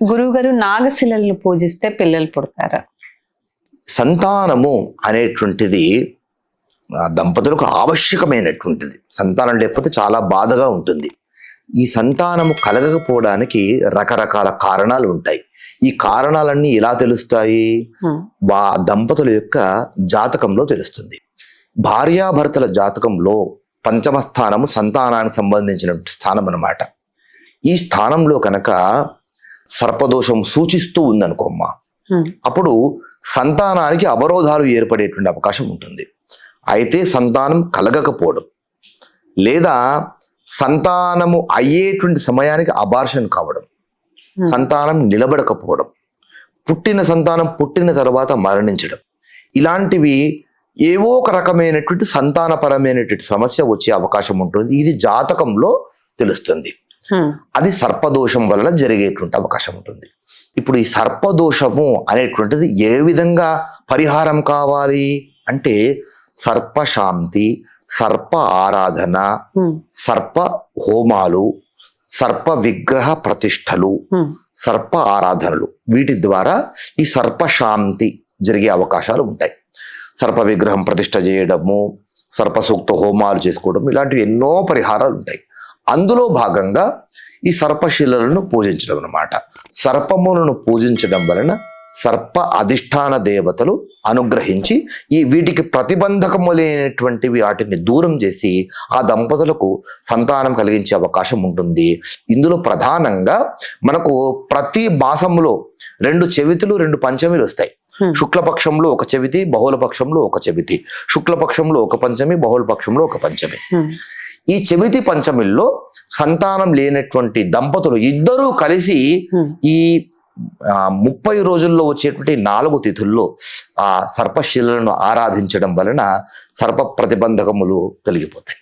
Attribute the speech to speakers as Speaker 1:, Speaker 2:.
Speaker 1: గురువుగారు నాగశిలలను పూజిస్తే పిల్లలు పుడతారా?
Speaker 2: సంతానము అనేటువంటిది దంపతులకు ఆవశ్యకమైనటువంటిది. సంతానం లేకపోతే చాలా బాధగా ఉంటుంది. ఈ సంతానము కలగకపోవడానికి రకరకాల కారణాలు ఉంటాయి. ఈ కారణాలన్నీ ఎలా తెలుస్తాయి? దంపతుల యొక్క జాతకంలో తెలుస్తుంది. భార్యాభర్తల జాతకంలో పంచమ స్థానము సంతానానికి సంబంధించిన స్థానం అన్నమాట. ఈ స్థానంలో కనుక సర్పదోషం సూచిస్తూ ఉందనుకోమ్మా, అప్పుడు సంతానానికి అవరోధాలు ఏర్పడేటువంటి అవకాశం ఉంటుంది. అయితే సంతానం కలగకపోవడం, లేదా సంతానము అయ్యేటువంటి సమయానికి అబార్షన్ కావడం, సంతానం నిలబడకపోవడం, పుట్టిన సంతానం పుట్టిన తర్వాత మరణించడం, ఇలాంటివి ఏవో ఒక రకమైనటువంటి సంతానపరమైనటువంటి సమస్య వచ్చే అవకాశం ఉంటుంది. ఇది జాతకంలో తెలుస్తుంది. అది సర్పదోషం వలన జరిగేటువంటి అవకాశం ఉంటుంది. ఇప్పుడు ఈ సర్పదోషము అనేటువంటిది ఏ విధంగా పరిహారం కావాలి అంటే సర్పశాంతి, సర్ప ఆరాధన, సర్ప హోమాలు, సర్ప విగ్రహ ప్రతిష్టలు, సర్ప ఆరాధనలు, వీటి ద్వారా ఈ సర్పశాంతి జరిగే అవకాశాలు ఉంటాయి. సర్ప విగ్రహం ప్రతిష్ట చేయడము, సర్ప సూక్త హోమాలు చేసుకోవడం, ఇలాంటివి ఎన్నో పరిహారాలు ఉంటాయి. అందులో భాగంగా ఈ సర్పశిలలను పూజించడం అన్నమాట. సర్పములను పూజించడం వలన సర్ప అధిష్టాన దేవతలు అనుగ్రహించి వీటికి ప్రతిబంధకము లేనటువంటివి వాటిని దూరం చేసి ఆ దంపతులకు సంతానం కలిగించే అవకాశం ఉంటుంది. ఇందులో ప్రధానంగా మనకు ప్రతి మాసంలో 2 చెవితులు 2 పంచమిలు వస్తాయి. శుక్లపక్షంలో ఒక చెవితి, బహుళ పక్షంలో ఒక చెవితి, శుక్లపక్షంలో ఒక పంచమి, బహుళ పక్షంలో ఒక పంచమి. ఈ చెవితి పంచమిల్లో సంతానం లేనటువంటి దంపతులు ఇద్దరూ కలిసి ఈ 30 రోజుల్లో వచ్చేటువంటి 4 తిథుల్లో ఆ సర్పశిలను ఆరాధించడం వలన సర్ప ప్రతిబంధకములు తొలగిపోతాయి.